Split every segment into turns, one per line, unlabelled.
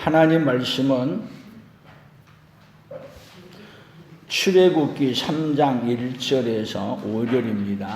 하나님 말씀은 출애굽기 3장 1절에서 5절입니다.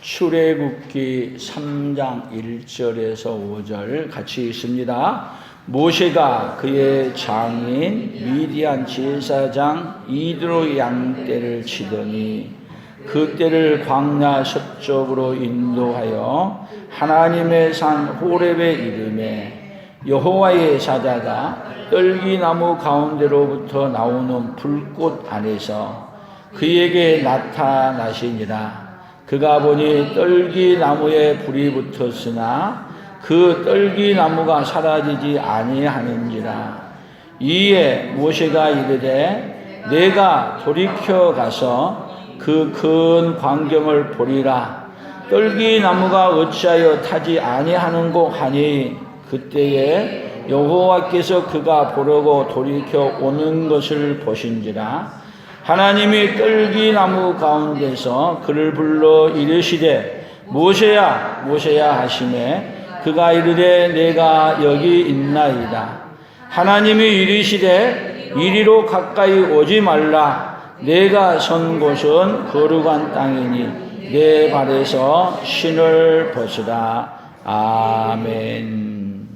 출애굽기 3장 1절에서 5절 같이 읽습니다. 모세가 그의 장인 미디안 제사장 이드로 양떼를 치더니 그 떼를 광야 서쪽으로 인도하여 하나님의 산 호렙에 이르매 여호와의 사자가 떨기나무 가운데로부터 나오는 불꽃 안에서 그에게 나타나시니라. 그가 보니 떨기나무에 불이 붙었으나 그 떨기나무가 사라지지 아니하는지라. 이에 모세가 이르되 내가 돌이켜 가서 그 큰 광경을 보리라. 떨기나무가 어찌하여 타지 아니하는고 하니 그때에 여호와께서 그가 보려고 돌이켜 오는 것을 보신지라. 하나님이 떨기나무 가운데서 그를 불러 이르시되 모세야 모세야 하시매 그가 이르되 내가 여기 있나이다. 하나님이 이르시되 이리로 가까이 오지 말라. 내가 선 곳은 거룩한 땅이니 내 발에서 신을 벗으라. 아멘.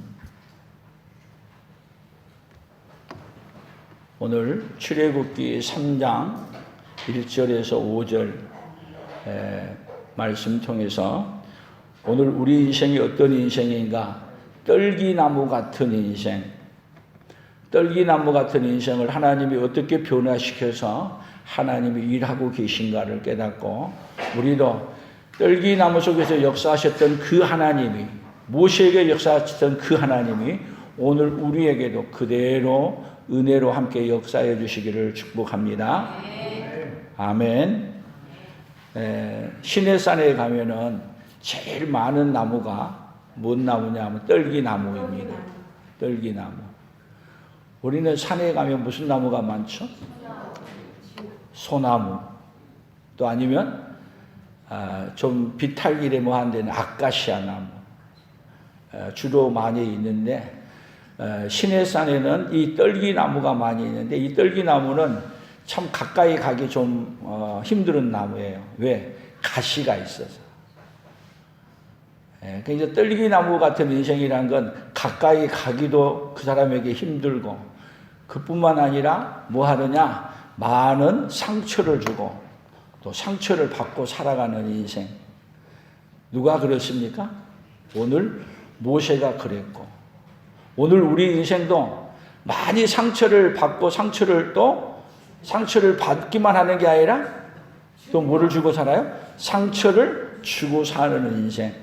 오늘 출애굽기 3장 1절에서 5절 말씀 통해서 오늘 우리 인생이 어떤 인생인가? 떨기나무 같은 인생, 떨기나무 같은 인생을 하나님이 어떻게 변화시켜서 하나님이 일하고 계신가를 깨닫고 우리도 떨기나무 속에서 역사하셨던 그 하나님이, 모세에게 역사하셨던 그 하나님이 오늘 우리에게도 그대로 은혜로 함께 역사해 주시기를 축복합니다. 아멘. 시내산에 가면은 제일 많은 나무가 뭔 나무냐 하면 떨기나무입니다. 떨기나무. 우리는 산에 가면 무슨 나무가 많죠? 소나무. 또 아니면 좀 비탈길에 뭐 한 데는 아카시아 나무. 주로 많이 있는데 시내산에는 이 떨기나무가 많이 있는데 이 떨기나무는 참 가까이 가기 좀 힘든 나무예요. 왜? 가시가 있어서. 그러니까 떨기나무 같은 인생이란 건 가까이 가기도 그 사람에게 힘들고 그뿐만 아니라 뭐 하느냐? 많은 상처를 주고 또 상처를 받고 살아가는 인생. 누가 그렇습니까? 오늘 모세가 그랬고 오늘 우리 인생도 많이 상처를 받고 상처를 받기만 하는 게 아니라 또 뭐를 주고 살아요? 상처를 주고 사는 인생.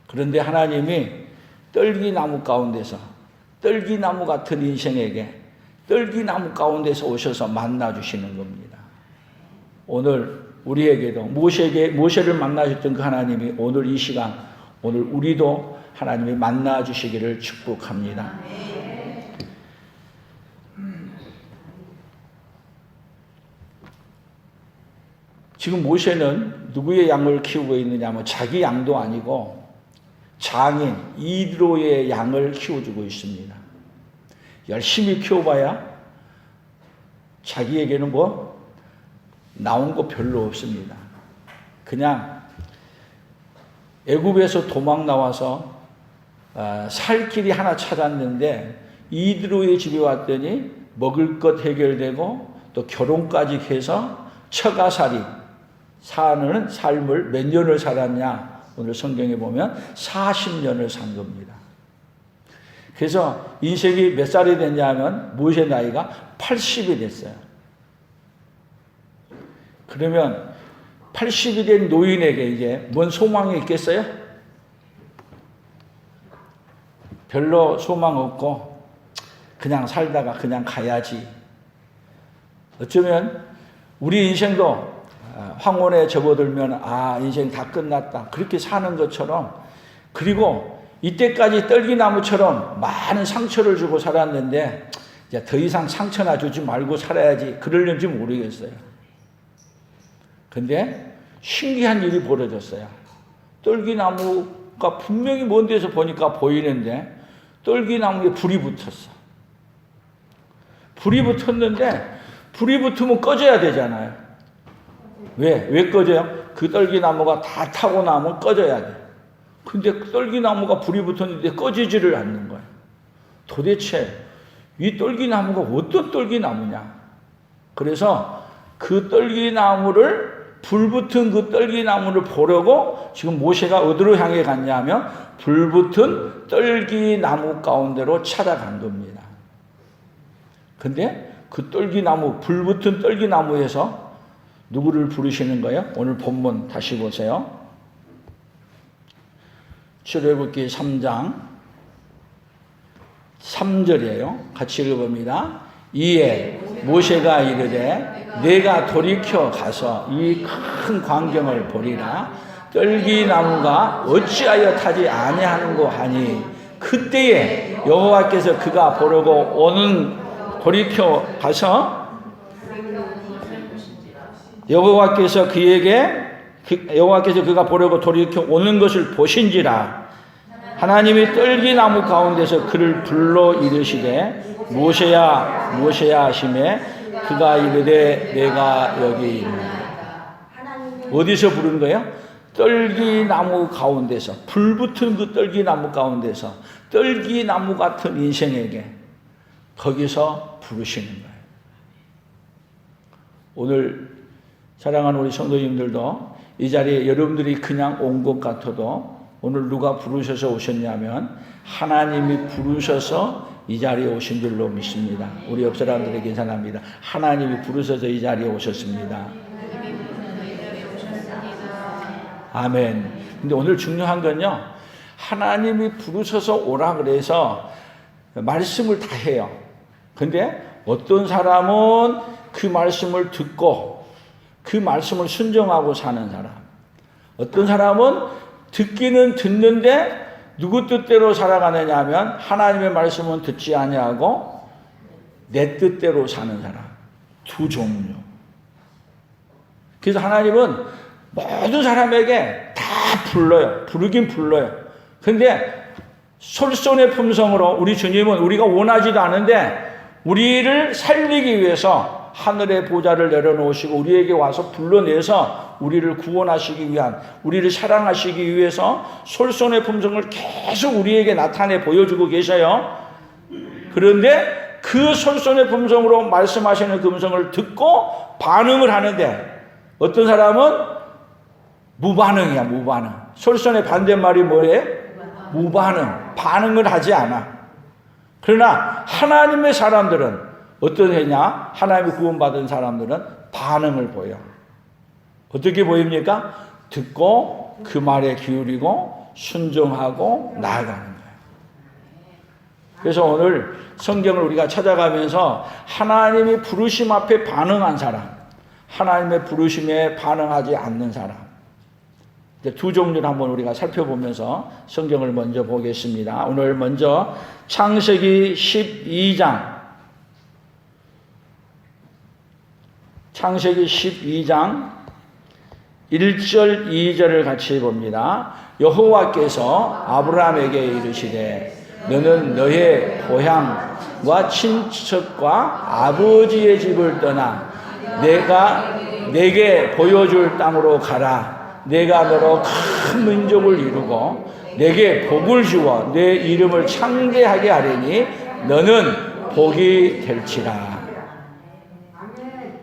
그런데 하나님이 떨기나무 가운데서 떨기나무 같은 인생에게 떨기나무 가운데서 오셔서 만나주시는 겁니다. 오늘 우리에게도 모세를 만나셨던 그 하나님이 오늘 이 시간 오늘 우리도 하나님이 만나주시기를 축복합니다. 지금 모세는 누구의 양을 키우고 있느냐 하면 자기 양도 아니고 장인 이드로의 양을 키워주고 있습니다. 열심히 키워봐야 자기에게는 뭐 나온 거 별로 없습니다. 그냥 애굽에서 도망 나와서 살 길이 하나 찾았는데 이드로의 집에 왔더니 먹을 것 해결되고 또 결혼까지 해서 처가살이 사는 삶을 몇 년을 살았냐? 오늘 성경에 보면 40년을 산 겁니다. 그래서 인생이 몇 살이 됐냐면 모세 나이가 80이 됐어요. 그러면 80이 된 노인에게 이제 뭔 소망이 있겠어요? 별로 소망 없고 그냥 살다가 그냥 가야지. 어쩌면 우리 인생도 황혼에 접어들면 인생 다 끝났다 그렇게 사는 것처럼, 그리고 이때까지 떨기나무처럼 많은 상처를 주고 살았는데 이제 더 이상 상처나 주지 말고 살아야지 그러려는지 모르겠어요. 근데 신기한 일이 벌어졌어요. 떨기나무 그러니까 분명히 먼 데서 보니까 보이는데 떨기나무에 불이 붙었어. 불이 붙었는데 불이 붙으면 꺼져야 되잖아요. 왜 꺼져요? 그 떨기나무가 다 타고 나면 꺼져야 돼. 근데 떨기나무가 불이 붙었는데 꺼지지를 않는 거예요. 도대체 이 떨기나무가 어떤 떨기나무냐? 그래서 그 떨기나무를 불붙은 그 떨기나무를 보려고 지금 모세가 어디로 향해 갔냐면 불붙은 떨기나무 가운데로 찾아간 겁니다. 근데 그 떨기나무, 불붙은 떨기나무에서 누구를 부르시는 거예요? 오늘 본문 다시 보세요. 출애굽기 3장 3절이에요. 같이 읽어봅니다. 이에 모세가 이르되 내가 돌이켜 가서 이 큰 광경을 보리라. 떨기나무가 어찌하여 타지 아니하는고 하니 그때에 여호와께서 그가 보려고 오는 돌이켜 가서 여호와께서 그가 보려고 돌이켜 오는 것을 보신지라. 하나님이 떨기나무 가운데서 그를 불러 이르시되 모세야 모세야 하시매 그가 이르되 내가 여기 있노라. 어디서 부르는 거예요? 떨기나무 가운데서, 불붙은 그 떨기나무 가운데서 떨기나무 같은 인생에게 거기서 부르시는 거예요. 오늘 사랑하는 우리 성도님들도 이 자리에 여러분들이 그냥 온 것 같아도 오늘 누가 부르셔서 오셨냐면 하나님이 부르셔서 이 자리에 오신 줄로 믿습니다. 우리 옆 사람들에게 인사합니다. 하나님이 부르셔서 이 자리에 오셨습니다. 아멘. 근데 오늘 중요한 건요, 하나님이 부르셔서 오라 그래서 말씀을 다 해요. 근데 어떤 사람은 그 말씀을 듣고 그 말씀을 순종하고 사는 사람, 어떤 사람은 듣기는 듣는데 누구 뜻대로 살아가느냐 하면 하나님의 말씀은 듣지 아니하고 내 뜻대로 사는 사람. 두 종류. 그래서 하나님은 모든 사람에게 다 불러요. 부르긴 불러요. 근데 솔선의 품성으로 우리 주님은 우리가 원하지도 않은데 우리를 살리기 위해서 하늘의 보좌를 내려놓으시고 우리에게 와서 불러내서 우리를 구원하시기 위한, 우리를 사랑하시기 위해서 솔선의 품성을 계속 우리에게 나타내 보여주고 계셔요. 그런데 그 솔선의 품성으로 말씀하시는 그 음성을 듣고 반응을 하는데 어떤 사람은 무반응이야, 무반응. 솔선의 반대말이 뭐예요? 무반응. 반응을 하지 않아. 그러나 하나님의 사람들은 어떤 해냐? 하나님의 구원받은 사람들은 반응을 보여. 어떻게 보입니까? 듣고 그 말에 기울이고 순종하고 나아가는 거예요. 그래서 오늘 성경을 우리가 찾아가면서 하나님의 부르심 앞에 반응한 사람, 하나님의 부르심에 반응하지 않는 사람, 두 종류를 한번 우리가 살펴보면서 성경을 먼저 보겠습니다. 오늘 먼저 창세기 12장 1절 2절을 같이 봅니다. 여호와께서 아브라함에게 이르시되 너는 너의 고향과 친척과 아버지의 집을 떠나 내가 내게 보여줄 땅으로 가라. 내가 너로 큰 민족을 이루고 내게 복을 주어 내 이름을 창대하게 하리니 너는 복이 될지라.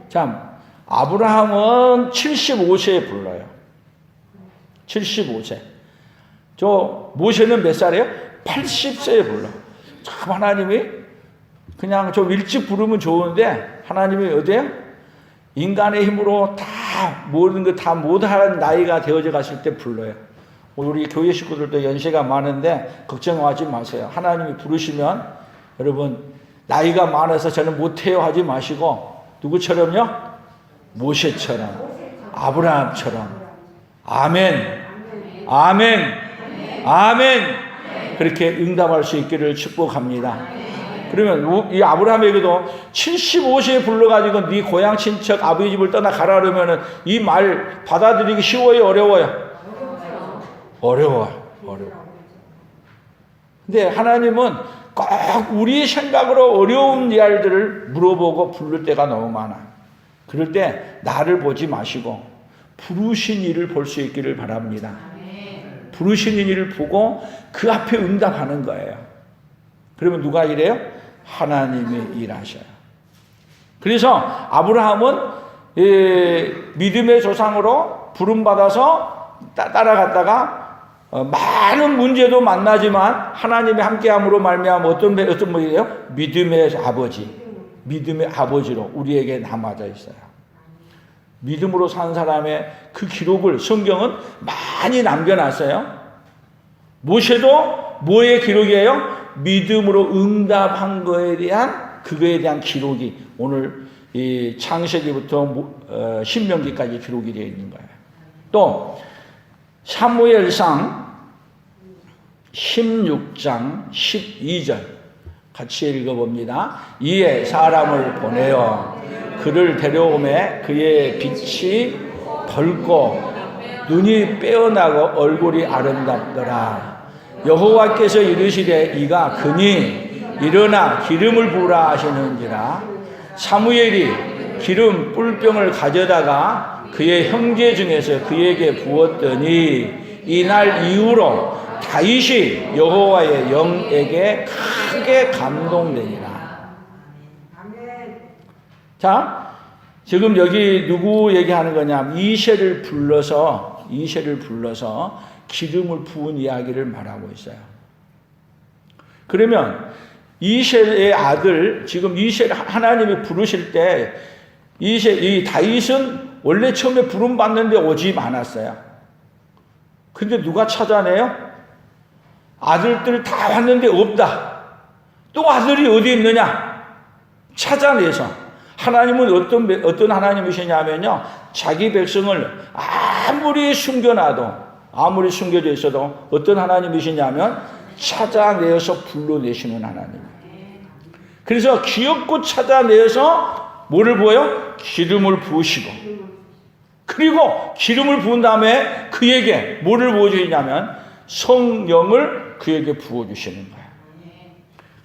참, 아브라함은 75세에 불러요. 75세. 저 모세는 몇 살이에요? 80세에 불러. 참 하나님이 그냥 좀 일찍 부르면 좋은데 하나님이 어디에요? 인간의 힘으로 다 모든 거 다 못하는 나이가 되어져 갔을 때 불러요. 우리 교회 식구들도 연세가 많은데 걱정하지 마세요. 하나님이 부르시면 여러분 나이가 많아서 저는 못해요 하지 마시고 누구처럼요? 모세처럼, 아브라함처럼. 아멘, 아멘, 아멘. 그렇게 응답할 수 있기를 축복합니다. 그러면 이 아브라함에게도 75세에 불러가지고 네 고향 친척 아버지 집을 떠나 가라 그러면은 이 말 받아들이기 쉬워요, 어려워요? 어려워요. 어려워. 근데 하나님은 꼭 우리 생각으로 어려운 일들을 물어보고 부를 때가 너무 많아. 그럴 때 나를 보지 마시고 부르신 이를 볼 수 있기를 바랍니다. 부르신 이를 보고 그 앞에 응답하는 거예요. 그러면 누가 일해요? 하나님이 일하셔요. 그래서 아브라함은 믿음의 조상으로 부름받아서 따라갔다가 많은 문제도 만나지만 하나님이 함께함으로 말미암아 어떤 분이에요? 믿음의 아버지로 우리에게 남아져 있어요. 믿음으로 산 사람의 그 기록을 성경은 많이 남겨놨어요. 모세도 뭐의 기록이에요? 믿음으로 응답한 거에 대한 그거에 대한 기록이 오늘 이 창세기부터 신명기까지 기록이 되어 있는 거예요. 또 사무엘상 16장 12절 같이 읽어봅니다. 이에 사람을 보내어 그를 데려오매 그의 빛이 밝고 눈이 빼어나고 얼굴이 아름답더라. 여호와께서 이르시되 이가 그니 일어나 기름을 부으라 하시는지라. 사무엘이 기름 뿔병을 가져다가 그의 형제 중에서 그에게 부었더니 이날 이후로 다윗이 여호와의 영에게 크게 감동되니라. 자, 지금 여기 누구 얘기하는 거냐면 이새를 불러서 기름을 부은 이야기를 말하고 있어요. 그러면 이새의 아들, 지금 이새 하나님이 부르실 때 이 다윗은 원래 처음에 부름 받는데 오지 않았어요. 근데 누가 찾아내요? 아들들 다 왔는데 없다. 또 아들이 어디 있느냐? 찾아내서. 하나님은 어떤 하나님이시냐면요, 자기 백성을 아무리 숨겨져 있어도 어떤 하나님이시냐면 찾아내어서 불러내시는 하나님이에요. 그래서 기업고 찾아내어서 뭐를 부어요? 기름을 부으시고, 그리고 기름을 부은 다음에 그에게 뭐를 부어주시냐면 성령을 그에게 부어주시는 거예요.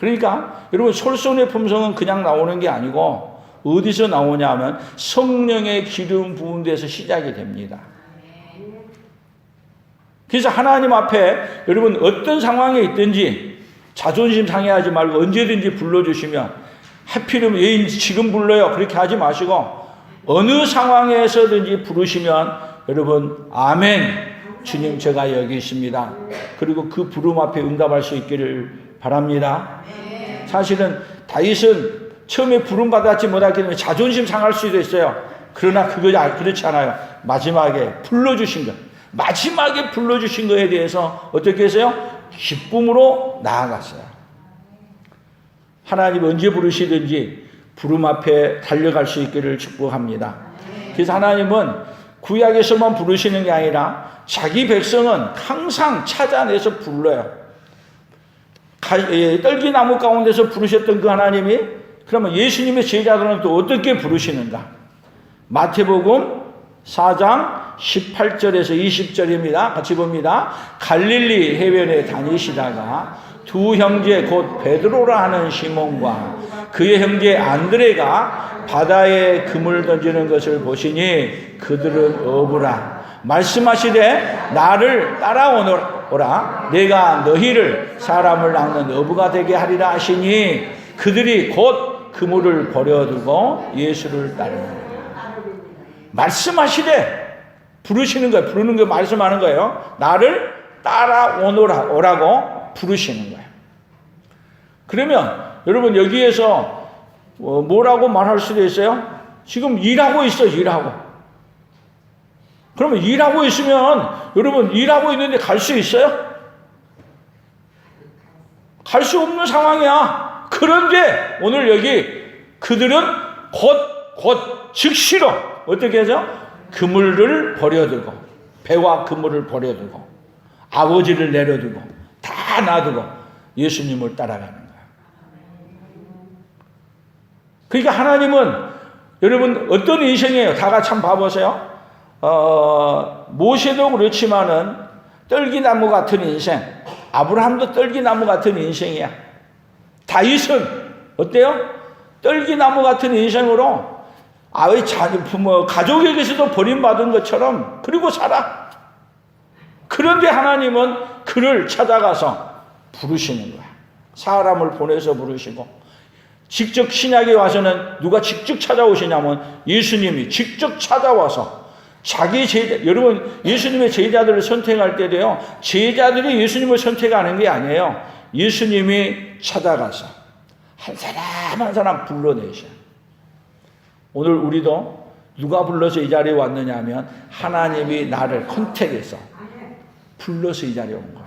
그러니까 여러분, 솔선의 품성은 그냥 나오는 게 아니고 어디서 나오냐면 성령의 기름 부은 데서 시작이 됩니다. 그래서 하나님 앞에 여러분 어떤 상황에 있든지 자존심 상해하지 말고 언제든지 불러주시면, 하필이면 지금 불러요 그렇게 하지 마시고 어느 상황에서든지 부르시면 여러분 아멘, 주님 제가 여기 있습니다. 그리고 그 부름 앞에 응답할 수 있기를 바랍니다. 사실은 다윗은 처음에 부름 받았지 못하기 때문에 자존심 상할 수도 있어요. 그러나 그렇지 않아요. 마지막에 불러주신 거에 대해서 어떻게 했어요? 기쁨으로 나아갔어요. 하나님 언제 부르시든지 부름 앞에 달려갈 수 있기를 축복합니다. 그래서 하나님은 구약에서만 부르시는 게 아니라 자기 백성은 항상 찾아내서 불러요. 떨기나무 가운데서 부르셨던 그 하나님이 그러면 예수님의 제자들은 또 어떻게 부르시는가? 마태복음 4장 18절에서 20절입니다. 같이 봅니다. 갈릴리 해변에 다니시다가 두 형제 곧 베드로라 하는 시몬과 그의 형제 안드레가 바다에 그물 던지는 것을 보시니 그들은 어부라. 말씀하시되 나를 따라오너라. 내가 너희를 사람을 낚는 어부가 되게 하리라 하시니 그들이 곧 그물을 버려두고 예수를 따르니라. 말씀하시되 부르시는 거예요. 부르는 거 말씀하는 거예요. 나를 따라오라고 부르시는 거예요. 그러면 여러분 여기에서 뭐라고 말할 수도 있어요? 지금 일하고 있어, 일하고. 그러면 일하고 있으면 여러분 일하고 있는데 갈 수 있어요? 갈 수 없는 상황이야. 그런데 오늘 여기 그들은 곧 즉시로 어떻게 하죠? 그물을 버려두고, 배와 그물을 버려두고 아버지를 내려두고 다 놔두고 예수님을 따라가는 거예요. 그러니까 하나님은 여러분 어떤 인생이에요? 다 같이 한번 봐보세요. 모세도 그렇지만은 떨기나무 같은 인생. 아브라함도 떨기나무 같은 인생이야. 다윗은 어때요? 떨기나무 같은 인생으로 아의 부모 가족에게서도 버림받은 것처럼 그리고 살아. 그런데 하나님은 그를 찾아가서 부르시는 거야. 사람을 보내서 부르시고, 직접 신약에 와서는 누가 직접 찾아오시냐면 예수님이 직접 찾아와서 자기 제자, 여러분 예수님의 제자들을 선택할 때도요, 제자들이 예수님을 선택하는 게 아니에요. 예수님이 찾아가서 한 사람 한 사람 불러내셔. 오늘 우리도 누가 불러서 이 자리에 왔느냐 하면 하나님이 나를 컨택해서 불러서 이 자리에 온 거예요.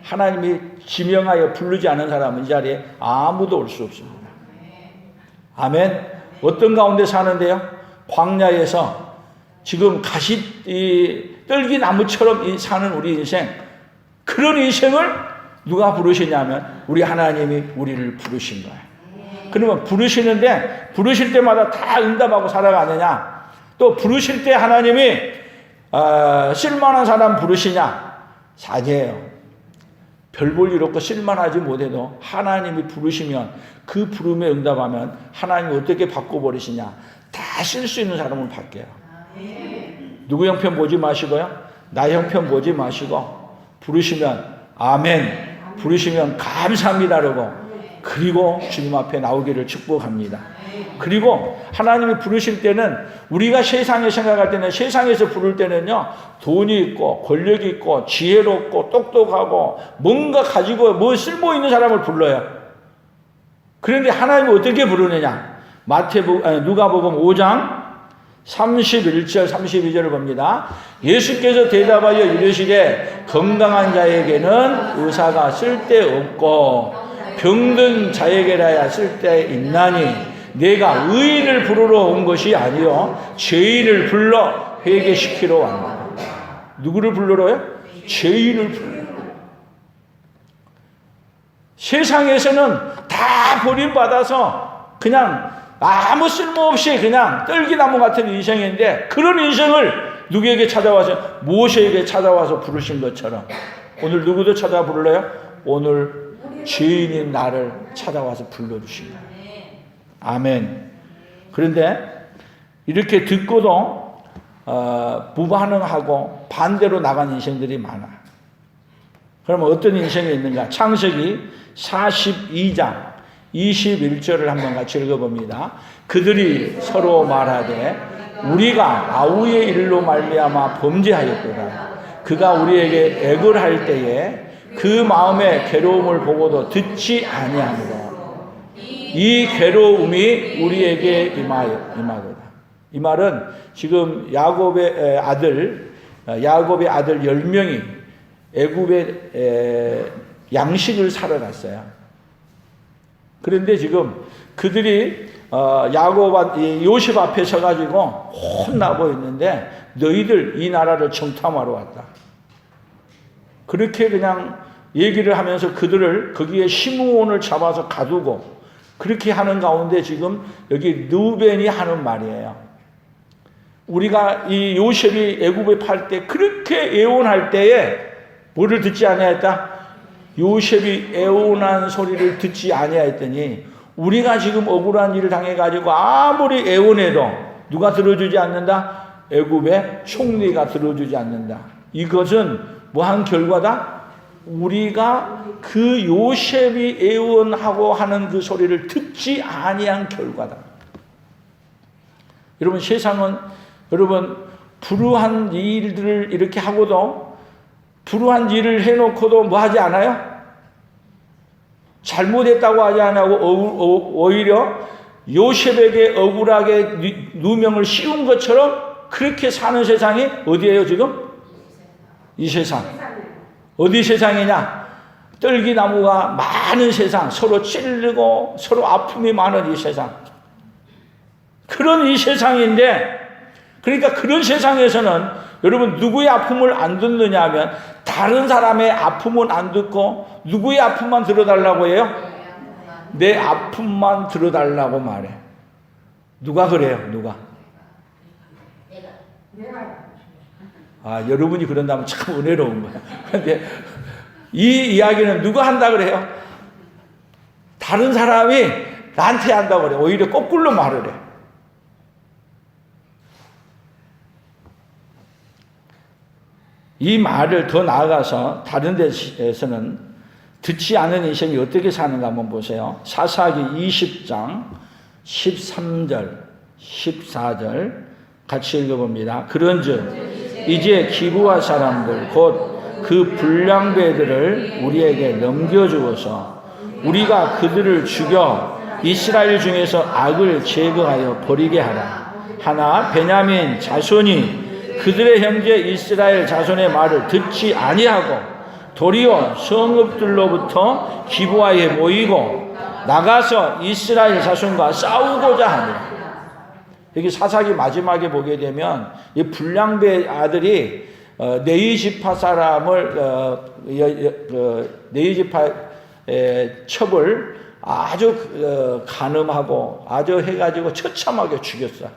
하나님이 지명하여 부르지 않은 사람은 이 자리에 아무도 올 수 없습니다. 아멘. 어떤 가운데 사는데요? 광야에서 지금 떨기나무처럼 사는 우리 인생, 그런 인생을 누가 부르시냐면 우리 하나님이 우리를 부르신 거예요. 그러면 부르시는데 부르실 때마다 다 응답하고 살아가느냐? 또 부르실 때 하나님이 쓸만한 사람 부르시냐? 아니에요. 별 볼 일 없고 쓸만하지 못해도 하나님이 부르시면 그 부름에 응답하면 하나님이 어떻게 바꿔버리시냐? 다 쓸 수 있는 사람을 바뀌어요. 누구 형편 보지 마시고요. 나 형편 보지 마시고 부르시면 아멘, 부르시면 감사합니다 그리고 주님 앞에 나오기를 축복합니다. 그리고 하나님이 부르실 때는 우리가 세상에 생각할 때는, 세상에서 부를 때는요, 돈이 있고 권력이 있고 지혜롭고 똑똑하고 뭔가 가지고 뭐 쓸모 있는 사람을 불러요. 그런데 하나님이 어떻게 부르느냐? 누가복음 5장 31절 32절을 봅니다. 예수께서 대답하여 이르시되 건강한 자에게는 의사가 쓸데없고 병든 자에게라야 쓸데있나니 내가 의인을 부르러 온 것이 아니요 죄인을 불러 회개시키러 왔다. 누구를 불러러요? 죄인을 불러. 세상에서는 다 버림받아서 그냥 아무 쓸모없이 그냥 떨기나무 같은 인생인데, 그런 인생을 누구에게 찾아와서, 모세에게 찾아와서 부르신 것처럼 오늘 누구도 찾아 부르래요? 오늘 죄인인 나를 찾아와서 불러주신 거예요. 아멘. 그런데 이렇게 듣고도 무반응하고 반대로 나간 인생들이 많아. 그러면 어떤 인생이 있는가? 창세기 42장 21절을 한번 같이 읽어봅니다. 그들이 서로 말하되 우리가 아우의 일로 말미암아 범죄하였도다. 그가 우리에게 액을 할 때에 그 마음의 괴로움을 보고도 듣지 아니하므로 이 괴로움이 우리에게 임하도다. 이 말은 지금 야곱의 아들 10명이 애굽에 양식을 사러 갔어요. 그런데 지금 그들이 요셉 앞에 서가지고 혼나고 있는데 너희들 이 나라를 정탐하러 왔다. 그렇게 그냥 얘기를 하면서 그들을 거기에 시므온을 잡아서 가두고 그렇게 하는 가운데 지금 여기 르우벤이 하는 말이에요. 우리가 이 요셉이 애굽에 팔 때 그렇게 애원할 때에 뭐를 듣지 아니하였다? 요셉이 애원한 소리를 듣지 아니하였더니 우리가 지금 억울한 일을 당해가지고 아무리 애원해도 누가 들어주지 않는다? 애굽의 총리가 들어주지 않는다. 이것은 뭐한 결과다? 우리가 그 요셉이 애원하고 하는 그 소리를 듣지 아니한 결과다. 여러분, 세상은 불우한 일들을 이렇게 하고도 불우한 일을 해놓고도 뭐 하지 않아요? 잘못했다고 하지 않고 오히려 요셉에게 억울하게 누명을 씌운 것처럼 그렇게 사는 세상이 어디예요 지금? 이 세상. 어디 세상이냐? 떨기나무가 많은 세상, 서로 찔리고 서로 아픔이 많은 이 세상. 그런 이 세상인데, 그러니까 그런 세상에서는 여러분 누구의 아픔을 안 듣느냐 하면 다른 사람의 아픔은 안 듣고 누구의 아픔만 들어달라고 해요? 내 아픔만 들어달라고 말해. 누가 그래요? 누가? 여러분이 그런다면 참 은혜로운 거야. 그런데 이 이야기는 누가 한다 그래요? 다른 사람이 나한테 한다고 그래. 오히려 거꾸로 말을 해. 이 말을 더 나아가서 다른 데서는 듣지 않은 인생이 어떻게 사는가 한번 보세요. 사사기 20장 13절 14절 같이 읽어봅니다. 그런즉 이제 기브아 사람들 곧 그 불량배들을 우리에게 넘겨주어서 우리가 그들을 죽여 이스라엘 중에서 악을 제거하여 버리게 하라. 하나 베냐민 자손이 그들의 형제 이스라엘 자손의 말을 듣지 아니하고 도리어 성읍들로부터 기브아에 모이고 나가서 이스라엘 자손과 싸우고자 하니라. 여기 사사기 마지막에 보게 되면 이 불량배 아들이 네이지파 사람을 네이지파의 첩을 아주 간음하고 아주 해가지고 처참하게 죽였어.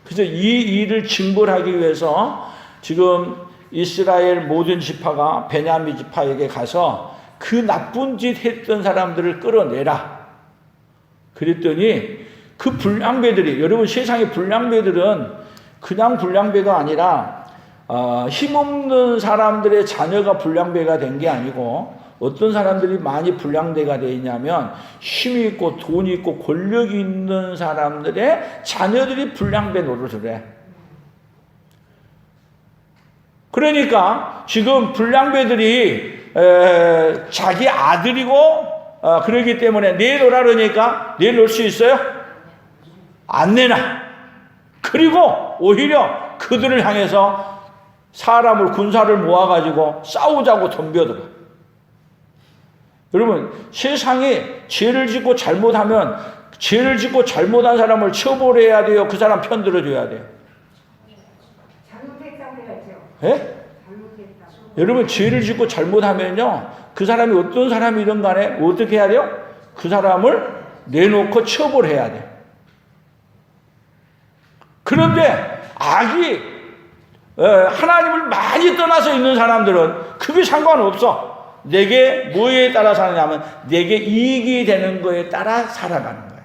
그래서 이 일을 징벌하기 위해서 지금 이스라엘 모든 지파가 베냐민 지파에게 가서 그 나쁜 짓 했던 사람들을 끌어내라. 그랬더니 그 불량배들이, 여러분 세상의 불량배들은 그냥 불량배가 아니라 힘없는 사람들의 자녀가 불량배가 된 게 아니고 어떤 사람들이 많이 불량배가 되어 있냐면 힘이 있고 돈이 있고 권력이 있는 사람들의 자녀들이 불량배 노릇을 해. 그러니까 지금 불량배들이 자기 아들이고 그러기 때문에 내놓으라 그러니까 내놓을 수 있어요? 안 내놔. 그리고 오히려 그들을 향해서 사람을 군사를 모아가지고 싸우자고 덤벼들어. 여러분 세상에 죄를 짓고 잘못하면 죄를 짓고 잘못한 사람을 처벌해야 돼요? 그 사람 편 들어줘야 돼요? 예? 여러분 죄를 짓고 잘못하면요 그 사람이 어떤 사람이든 간에 어떻게 해야 돼요? 그 사람을 내놓고 처벌해야 돼요. 그런데 악이 하나님을 많이 떠나서 있는 사람들은 그게 상관없어. 내게 뭐에 따라 사느냐면 내게 이익이 되는 거에 따라 살아가는 거야.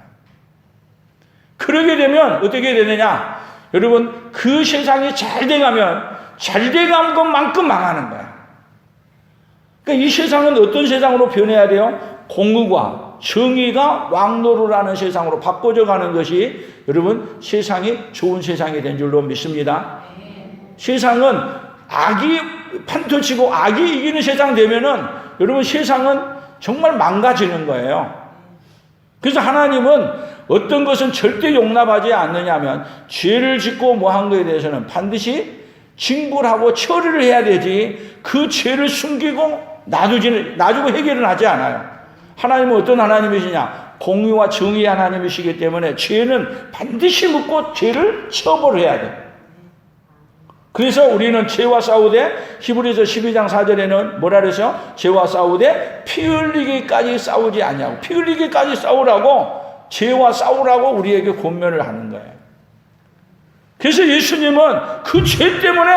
그러게 되면 어떻게 되느냐? 여러분 그 세상이 잘 돼가면 잘 돼간 것만큼 망하는 거야. 그러니까 이 세상은 어떤 세상으로 변해야 돼요? 공의와 정의가 왕노릇하는 세상으로 바꿔져 가는 것이 여러분 세상이 좋은 세상이 된 줄로 믿습니다. 세상은 악이 판터치고 악이 이기는 세상 되면은 여러분 세상은 정말 망가지는 거예요. 그래서 하나님은 어떤 것은 절대 용납하지 않느냐면 죄를 짓고 뭐 한 거에 대해서는 반드시 징벌하고 처리를 해야 되지 그 죄를 숨기고 놔두고 해결은 하지 않아요. 하나님은 어떤 하나님이시냐? 공의와 정의의 하나님이시기 때문에 죄는 반드시 묻고 죄를 처벌해야 돼요. 그래서 우리는 죄와 싸우되 히브리서 12장 4절에는 뭐라 그랬어요? 죄와 싸우되 피 흘리기까지 싸우지 아니하고 피 흘리기까지 싸우라고 죄와 싸우라고 우리에게 권면을 하는 거예요. 그래서 예수님은 그 죄 때문에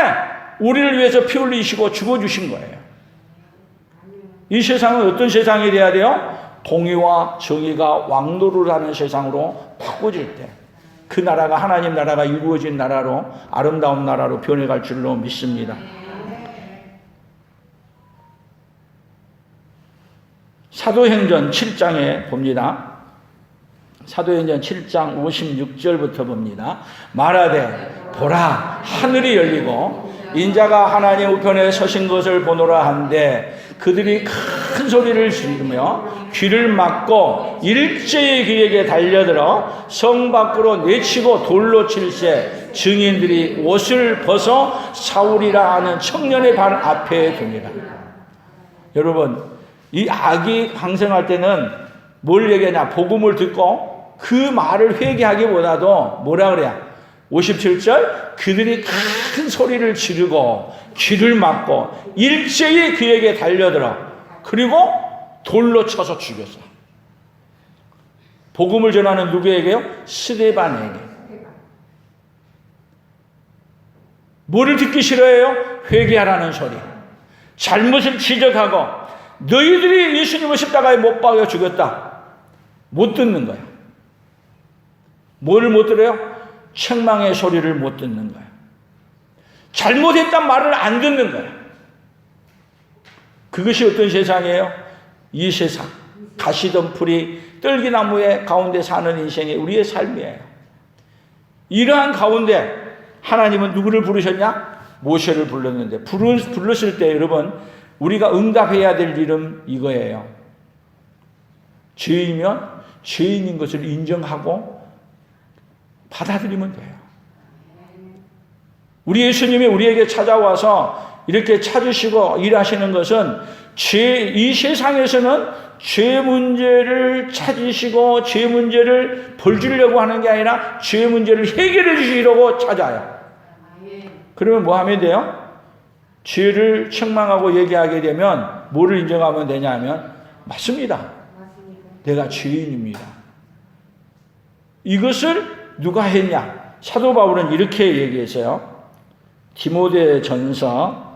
우리를 위해서 피 흘리시고 죽어주신 거예요. 이 세상은 어떤 세상이 돼야 돼요? 공의와 정의가 왕노를 하는 세상으로 바꿔질 때 그 나라가 하나님 나라가 이루어진 나라로 아름다운 나라로 변해갈 줄로 믿습니다. 사도행전 7장에 봅니다. 사도행전 7장 56절부터 봅니다. 말하되 보라 하늘이 열리고 인자가 하나님 우편에 서신 것을 보노라 한데 그들이 큰 소리를 지르며 귀를 막고 일제히 그에게 달려들어 성 밖으로 내치고 돌로 칠세 증인들이 옷을 벗어 사울이라 하는 청년의 발 앞에 두니라. 여러분 이 악이 강성할 때는 뭘 얘기하냐? 복음을 듣고 그 말을 회개하기보다도 뭐라 그래야? 57절 그들이 큰 소리를 지르고 귀를 막고 일제히 그에게 달려들어 그리고 돌로 쳐서 죽였어. 복음을 전하는 누구에게요? 스데반에게. 뭐를 듣기 싫어해요? 회개하라는 소리. 잘못을 지적하고 너희들이 예수님을 십자가에 못 박아 죽였다. 못 듣는 거야. 뭐를 못 들어요? 책망의 소리를 못 듣는 거야. 잘못했단 말을 안 듣는 거야. 그것이 어떤 세상이에요? 이 세상. 가시덤불이 떨기나무의 가운데 사는 인생이 우리의 삶이에요. 이러한 가운데 하나님은 누구를 부르셨냐? 모세를 불렀는데 불렀을 때 여러분 우리가 응답해야 될 일은 이거예요. 죄인이면 죄인인 것을 인정하고 받아들이면 돼요. 우리 예수님이 우리에게 찾아와서 이렇게 찾으시고 일하시는 것은 이 세상에서는 죄 문제를 찾으시고 죄 문제를 벌주려고 하는 게 아니라 죄 문제를 해결해 주시려고 찾아요. 그러면 뭐 하면 돼요? 죄를 책망하고 얘기하게 되면 뭐를 인정하면 되냐면 맞습니다. 내가 죄인입니다. 이것을 누가 했냐? 사도 바울은 이렇게 얘기했어요. 디모데전서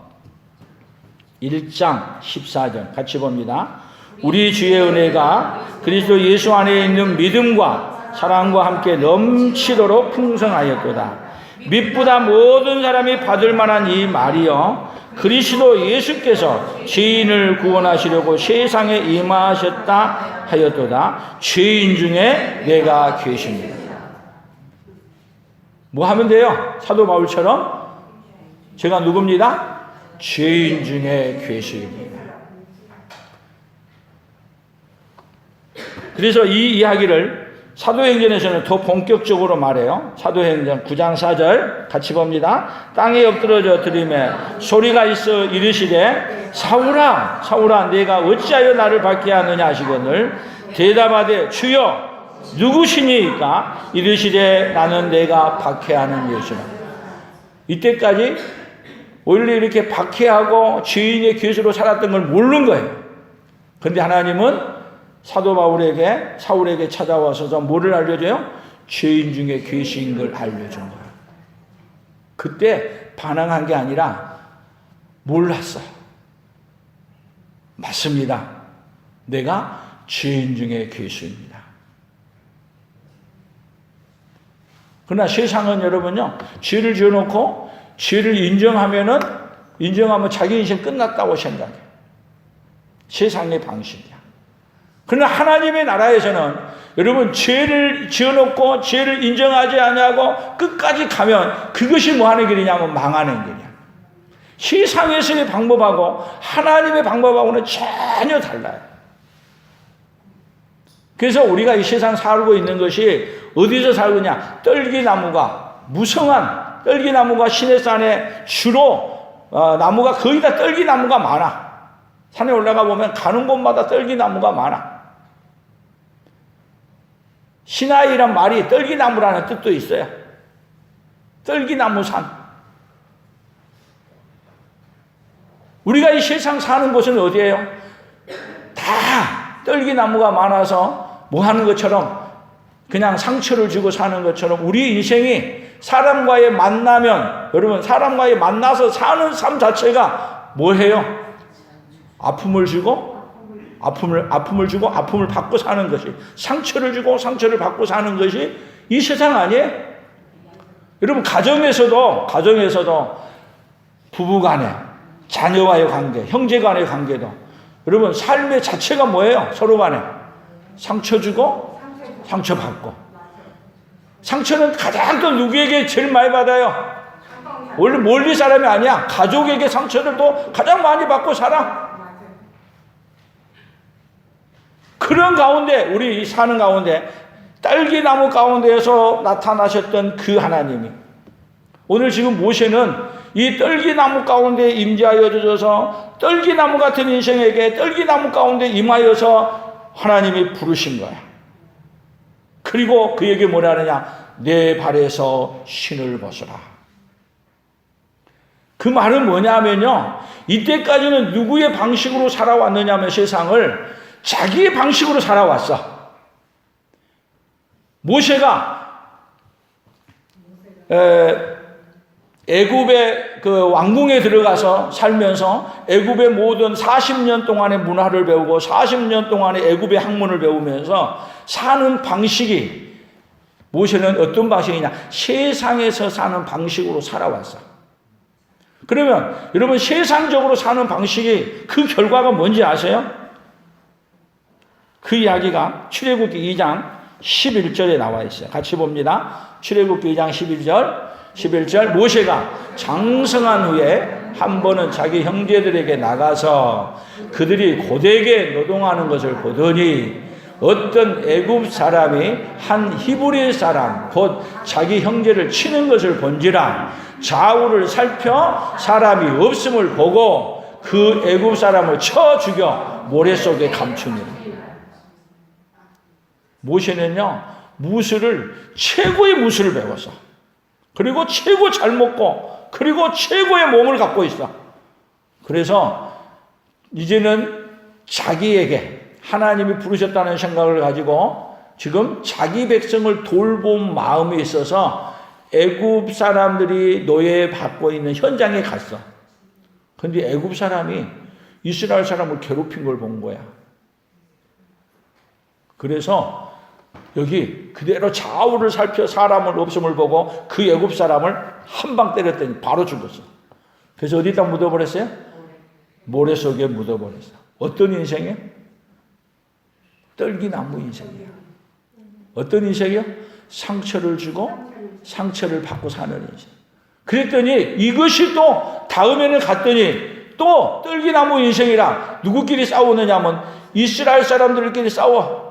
1장 14절 같이 봅니다. 우리 주의 은혜가 그리스도 예수 안에 있는 믿음과 사랑과 함께 넘치도록 풍성하였도다. 믿보다 모든 사람이 받을 만한 이 말이요 그리스도 예수께서 죄인을 구원하시려고 세상에 임하셨다 하였도다. 죄인 중에 내가 계십니다. 뭐 하면 돼요? 사도 바울처럼 제가 누굽니다? 죄인 중에 계십니다. 그래서 이 이야기를 사도행전에서는 더 본격적으로 말해요. 사도행전 9장 4절 같이 봅니다. 땅에 엎드러져 들으매 소리가 있어 이르시되 사울아 사울아 내가 어찌하여 나를 박해하느냐 하시거늘 대답하되 주여 누구시니까? 이르시되 나는 내가 박해하는 예수라. 이때까지 원래 이렇게 박해하고 죄인의 괴수로 살았던 걸 모르는 거예요. 그런데 하나님은 사도 바울에게 사울에게 찾아와서 뭐를 알려줘요? 죄인 중에 괴수인 걸 알려준 거예요. 그때 반항한 게 아니라 몰랐어. 맞습니다. 내가 죄인 중에 괴수입니다. 그러나 세상은 여러분요, 죄를 지어놓고 죄를 인정하면 자기 인생 끝났다고 생각해요. 세상의 방식이야. 그러나 하나님의 나라에서는 여러분 죄를 지어놓고 죄를 인정하지 않냐고 끝까지 가면 그것이 뭐 하는 길이냐면 망하는 길이야. 세상에서의 방법하고 하나님의 방법하고는 전혀 달라요. 그래서 우리가 이 세상 살고 있는 것이 어디서 살느냐? 떨기나무가 무성한 떨기나무가 시내산에 주로 나무가 거의 다 떨기나무가 많아. 산에 올라가 보면 가는 곳마다 떨기나무가 많아. 시나이란 말이 떨기나무라는 뜻도 있어요. 떨기나무산. 우리가 이 세상 사는 곳은 어디예요? 다 떨기나무가 많아서 뭐 하는 것처럼 그냥 상처를 주고 사는 것처럼 우리 인생이 사람과의 만나면 여러분 사람과의 만나서 사는 삶 자체가 뭐예요? 아픔을 주고 아픔을 주고 아픔을 받고 사는 것이 상처를 주고 상처를 받고 사는 것이 이 세상 아니에요? 여러분 가정에서도 부부간에 자녀와의 관계, 형제간의 관계도 여러분 삶의 자체가 뭐예요? 서로 간에 상처 주고 상처 받고 상처는 가장 또 누구에게 제일 많이 받아요? 원래 멀리 사람이 아니야. 가족에게 상처를 또 가장 많이 받고 살아. 그런 가운데 우리 사는 가운데 딸기나무 가운데에서 나타나셨던 그 하나님이 오늘 지금 모세는 이 떨기나무 가운데 임재하여 주셔서 떨기나무 같은 인생에게 떨기나무 가운데 임하여서 하나님이 부르신 거야. 그리고 그에게 뭐라 하느냐? 내 발에서 신을 벗어라. 그 말은 뭐냐면요. 이때까지는 누구의 방식으로 살아왔느냐면 세상을 자기의 방식으로 살아왔어. 모세가 애굽의 그 왕궁에 들어가서 살면서 애굽의 모든 40년 동안의 문화를 배우고 40년 동안의 애굽의 학문을 배우면서 사는 방식이, 모세는 어떤 방식이냐? 세상에서 사는 방식으로 살아왔어. 그러면 여러분, 세상적으로 사는 방식이 그 결과가 뭔지 아세요? 그 이야기가 출애굽기 2장 11절에 나와 있어요. 같이 봅니다. 출애굽기 2장 11절 모세가 장성한 후에 한 번은 자기 형제들에게 나가서 그들이 고되게 노동하는 것을 보더니 어떤 애굽 사람이 한 히브리 사람 곧 자기 형제를 치는 것을 본지라 좌우를 살펴 사람이 없음을 보고 그 애굽 사람을 쳐 죽여 모래 속에 감추니라. 모세는요, 최고의 무술을 배웠어. 그리고 최고 잘 먹고, 그리고 최고의 몸을 갖고 있어. 그래서 이제는 자기에게 하나님이 부르셨다는 생각을 가지고 지금 자기 백성을 돌본 마음이 있어서 애굽 사람들이 노예받고 있는 현장에 갔어. 근데 애굽 사람이 이스라엘 사람을 괴롭힌 걸 본 거야. 그래서 여기 그대로 좌우를 살펴 사람을 없음을 보고 그 애굽 사람을 한 방 때렸더니 바로 죽었어. 그래서 어디다 묻어버렸어요? 모래 속에 묻어버렸어. 어떤 인생이에요? 떨기나무 인생이에요. 어떤 인생이요? 상처를 주고 상처를 받고 사는 인생. 그랬더니 이것이 또 다음에는 갔더니 또 떨기나무 인생이라 누구끼리 싸우느냐면 이스라엘 사람들끼리 싸워.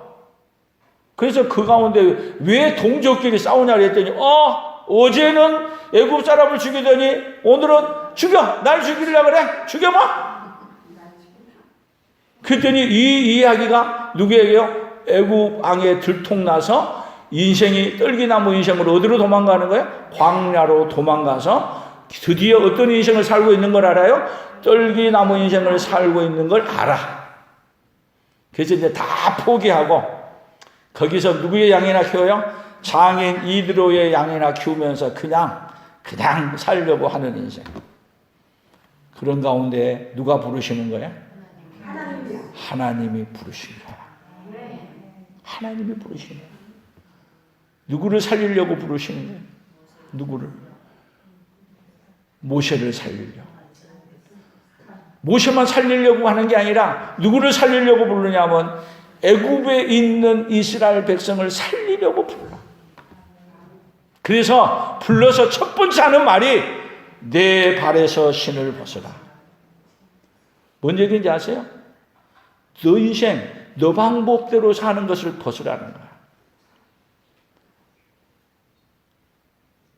그래서 그 가운데 왜 동족끼리 싸우냐 그랬더니 어제는 애굽 사람을 죽이더니 오늘은 죽여! 날 죽이려고 그래? 죽여봐! 그랬더니 이 이야기가 누구에게요? 애굽 왕에 들통나서 인생이 떨기나무 인생으로 어디로 도망가는 거예요? 광야로 도망가서 드디어 어떤 인생을 살고 있는 걸 알아요? 떨기나무 인생을 살고 있는 걸 알아. 그래서 이제 다 포기하고 거기서 누구의 양이나 키워요? 장인 이드로의 양이나 키우면서 그냥 살려고 하는 인생. 그런 가운데 누가 부르시는 거예요? 하나님이 부르신 거야. 하나님이 부르시는 거야. 누구를 살리려고 부르시는 거예요? 누구를? 모세를 살리려고. 모세만 살리려고 하는 게 아니라 누구를 살리려고 부르냐면 애굽에 있는 이스라엘 백성을 살리려고 불러. 그래서 불러서 첫 번째 하는 말이 내 발에서 신을 벗어라. 뭔 얘기인지 아세요? 너 인생, 너 방법대로 사는 것을 벗으라는 거야.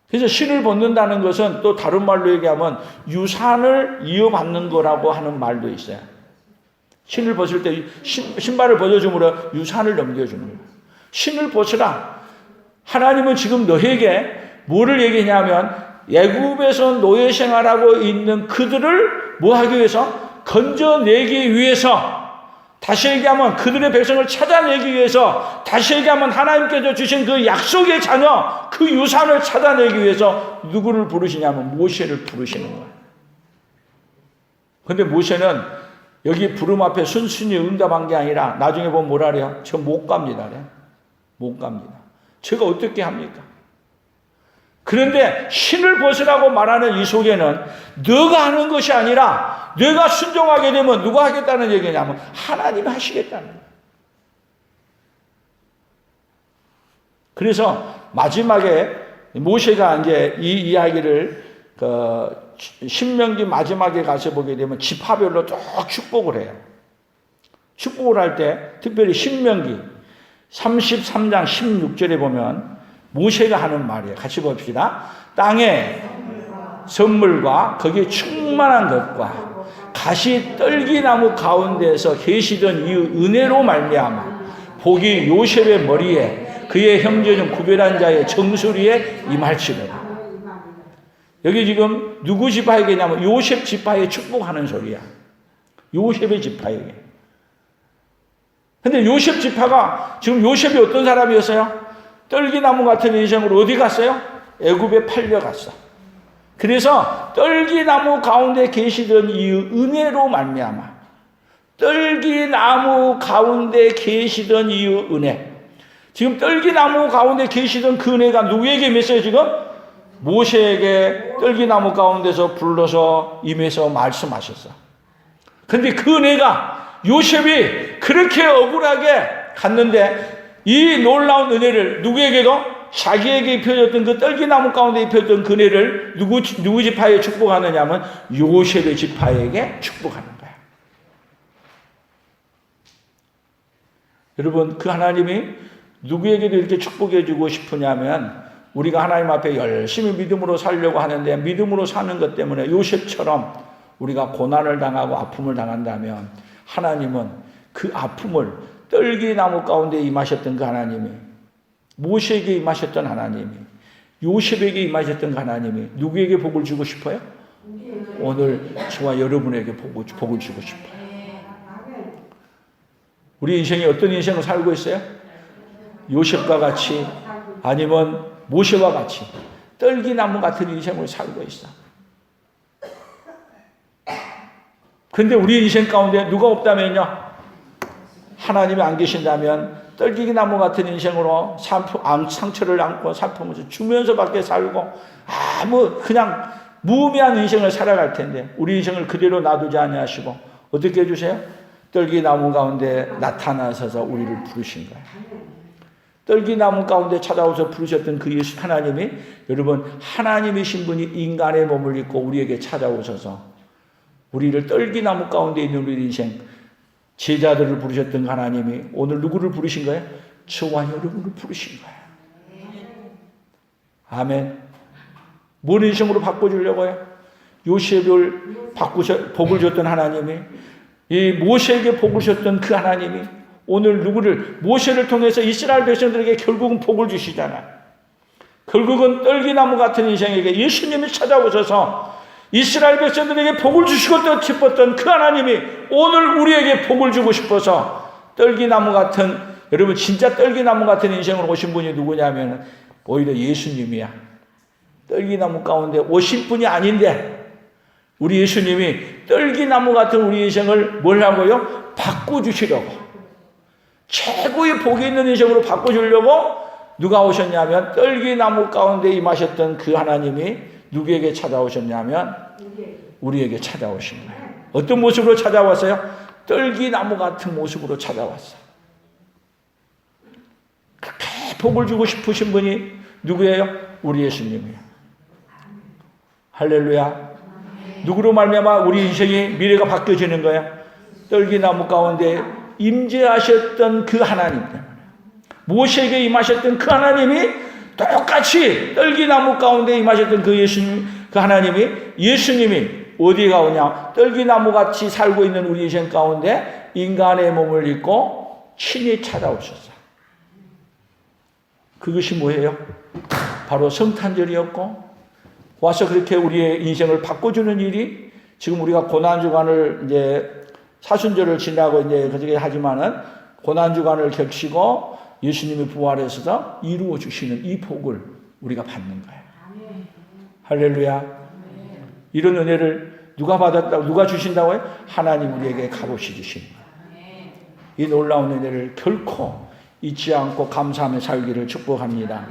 그래서 신을 벗는다는 것은 또 다른 말로 얘기하면 유산을 이어받는 거라고 하는 말도 있어요. 신을 벗을 때 신발을 벗어줌으로 유산을 넘겨주는 거예요. 신을 벗으라. 하나님은 지금 너에게 뭐를 얘기냐면 애굽에서 노예 생활하고 있는 그들을 뭐 하기 위해서? 건져내기 위해서. 다시 얘기하면 그들의 백성을 찾아내기 위해서, 다시 얘기하면 하나님께서 주신 그 약속의 자녀, 그 유산을 찾아내기 위해서 누구를 부르시냐면 모세를 부르시는 거예요. 그런데 모세는 여기 부름 앞에 순순히 응답한 게 아니라 나중에 보면 뭐라 그래요? 저 못 갑니다. 그래. 못 갑니다. 제가 어떻게 합니까? 그런데 신을 벗으라고 말하는 이 속에는 너가 하는 것이 아니라 너가 순종하게 되면 누가 하겠다는 얘기냐면 하나님이 하시겠다는 거예요. 그래서 마지막에 모세가 이제 이 이야기를 신명기 마지막에 가서 보게 되면 지파별로 쭉 축복을 해요. 축복을 할 때 특별히 신명기 33장 16절에 보면 모세가 하는 말이에요. 같이 봅시다. 땅에 선물과 거기에 충만한 것과 가시 떨기나무 가운데서 계시던 이 은혜로 말미암아 복이 요셉의 머리에 그의 형제 중 구별한 자의 정수리에 임할지로다. 여기 지금 누구 지파에게냐면 요셉 지파에 축복하는 소리야. 요셉의 지파에게. 근데 요셉 지파가 지금 요셉이 어떤 사람이었어요? 떨기나무 같은 인생으로 어디 갔어요? 애굽에 팔려갔어. 그래서 떨기나무 가운데 계시던 이 은혜로 말미암아, 떨기나무 가운데 계시던 이 은혜, 지금 떨기나무 가운데 계시던 그 은혜가 누구에게 임했어요? 지금 모세에게 떨기나무 가운데서 불러서 임해서 말씀하셨어. 근데 그 은혜가 요셉이 그렇게 억울하게 갔는데, 이 놀라운 은혜를 누구에게도, 자기에게 입혀졌던 그 떨기나무 가운데 입혀졌던 그 은혜를 누구 지파에 축복하느냐 하면 요셉의 지파에게 축복하는 거야. 여러분, 그 하나님이 누구에게도 이렇게 축복해 주고 싶으냐면, 우리가 하나님 앞에 열심히 믿음으로 살려고 하는데 믿음으로 사는 것 때문에 요셉처럼 우리가 고난을 당하고 아픔을 당한다면, 하나님은 그 아픔을, 떨기나무 가운데 임하셨던 그 하나님이, 모세에게 임하셨던 하나님이, 요셉에게 임하셨던 그 하나님이 누구에게 복을 주고 싶어요? 오늘 저와 여러분에게 복을 주고 싶어요. 우리 인생이 어떤 인생을 살고 있어요? 요셉과 같이, 아니면 모세와 같이 떨기나무 같은 인생을 살고 있어. 근데 우리 인생 가운데 누가 없다면요, 하나님이 안 계신다면 떨기나무 같은 인생으로 상처를 안고 살피면서 주면서밖에 살고 그냥 무의미한 인생을 살아갈 텐데, 우리 인생을 그대로 놔두지 아니하시고 어떻게 해주세요? 떨기나무 가운데 나타나셔서 우리를 부르신 거예요. 떨기나무 가운데 찾아오셔서 부르셨던 그 예수 하나님이, 여러분, 하나님이신 분이 인간의 몸을 입고 우리에게 찾아오셔서 우리를 떨기나무 가운데 있는 우리 인생, 제자들을 부르셨던 하나님이 오늘 누구를 부르신 거예요? 저와 여러분을 부르신 거예요. 아멘. 뭔 인생으로 바꿔주려고요? 요셉을 복을 줬던 하나님이, 이 모세에게 복을 주셨던 그 하나님이 오늘 누구를, 모세를 통해서 이스라엘 백성들에게 결국은 복을 주시잖아요. 결국은 떨기나무 같은 인생에게 예수님이 찾아오셔서 이스라엘 백성들에게 복을 주시고 또 기뻤던 그 하나님이 오늘 우리에게 복을 주고 싶어서 떨기나무 같은, 여러분 진짜 떨기나무 같은 인생으로 오신 분이 누구냐면 오히려 예수님이야. 떨기나무 가운데 오신 분이 아닌데 우리 예수님이 떨기나무 같은 우리 인생을 뭘 하고요? 바꿔주시려고, 최고의 복이 있는 인생으로 바꿔주려고 누가 오셨냐면 떨기나무 가운데 임하셨던 그 하나님이 누구에게 찾아오셨냐면 우리에게 찾아오신 거예요. 어떤 모습으로 찾아왔어요? 떨기나무 같은 모습으로 찾아왔어요. 그렇게 복을 주고 싶으신 분이 누구예요? 우리 예수님이에요. 할렐루야. 누구로 말미암아 우리 인생이 미래가 바뀌어지는 거예요? 떨기나무 가운데 임재하셨던 그 하나님 때문에, 모세에게 임하셨던 그 하나님이 똑같이 떨기나무 가운데 임하셨던 그 예수님, 그 하나님이, 예수님이 어디에 가오냐? 떨기나무 같이 살고 있는 우리 인생 가운데 인간의 몸을 입고 친히 찾아오셨어요. 그것이 뭐예요? 바로 성탄절이었고, 와서 그렇게 우리의 인생을 바꿔주는 일이, 지금 우리가 고난주간을 이제 사순절을 지나고 이제 그렇게 하지만은 고난주간을 겹치고 예수님이 부활해서 이루어 주시는 이 복을 우리가 받는 거예요. 할렐루야. 이런 은혜를 누가 받았다고, 누가 주신다고요? 하나님 우리에게 값없이 주신 거예요. 이 놀라운 은혜를 결코 잊지 않고 감사하며 살기를 축복합니다.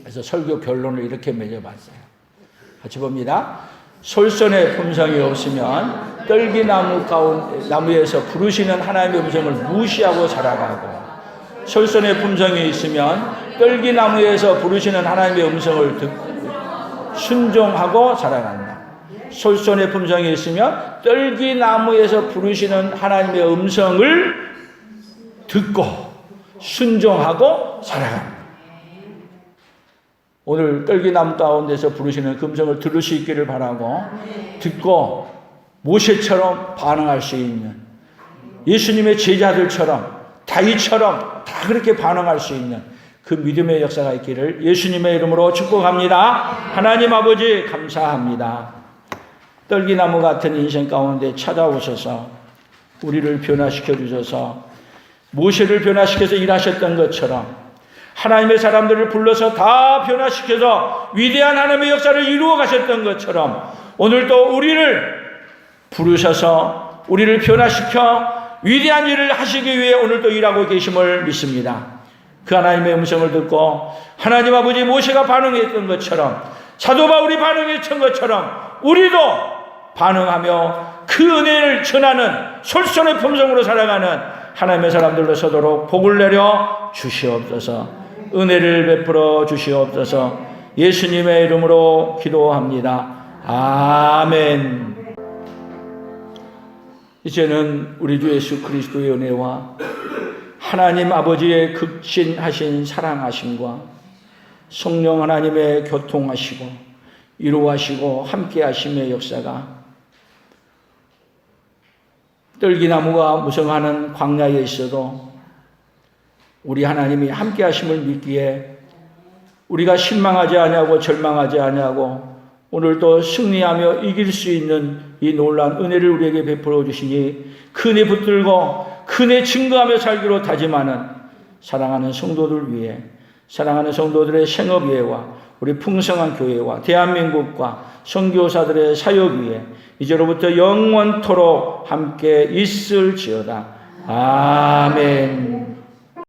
그래서 설교 결론을 이렇게 맺어봤어요. 같이 봅니다. 솔선의 품성이 없으면 떨기나무에서 부르시는 하나님의 음성을 무시하고 살아가고, 솔선의 품성이 있으면 떨기나무에서 부르시는 하나님의 음성을 듣고 순종하고 살아간다. 솔선의 품성이 있으면 떨기나무에서 부르시는 하나님의 음성을 듣고 순종하고 살아간다. 오늘 떨기나무 가운데서 부르시는 그 음성을 들을 수 있기를 바라고, 듣고 모세처럼 반응할 수 있는, 예수님의 제자들처럼 다윗처럼 다 그렇게 반응할 수 있는 그 믿음의 역사가 있기를 예수님의 이름으로 축복합니다. 하나님 아버지 감사합니다. 떨기나무 같은 인생 가운데 찾아오셔서 우리를 변화시켜 주셔서 모세를 변화시켜서 일하셨던 것처럼 하나님의 사람들을 불러서 다 변화시켜서 위대한 하나님의 역사를 이루어 가셨던 것처럼 오늘도 우리를 부르셔서 우리를 변화시켜 위대한 일을 하시기 위해 오늘도 일하고 계심을 믿습니다. 그 하나님의 음성을 듣고 하나님 아버지 모세가 반응했던 것처럼 사도 바울이 반응했던 것처럼 우리도 반응하며 그 은혜를 전하는 솔선의 품성으로 살아가는 하나님의 사람들로 서도록 복을 내려 주시옵소서. 은혜를 베풀어 주시옵소서. 예수님의 이름으로 기도합니다. 아멘. 이제는 우리 주 예수 그리스도의 은혜와 하나님 아버지의 극진하신 사랑하심과 성령 하나님의 교통하시고 이루하시고 함께하심의 역사가 떨기나무가 무성하는 광야에 있어도 우리 하나님이 함께하심을 믿기에 우리가 실망하지 아니하고 절망하지 아니하고 오늘도 승리하며 이길 수 있는 이 놀라운 은혜를 우리에게 베풀어 주시니 그 은혜 붙들고 그 은혜 증거하며 살기로 다짐하는 사랑하는 성도들 위해 사랑하는 성도들의 생업예와 우리 풍성한 교회와 대한민국과 선교사들의 사역 위에 이제로부터 영원토록 함께 있을지어다. 아멘.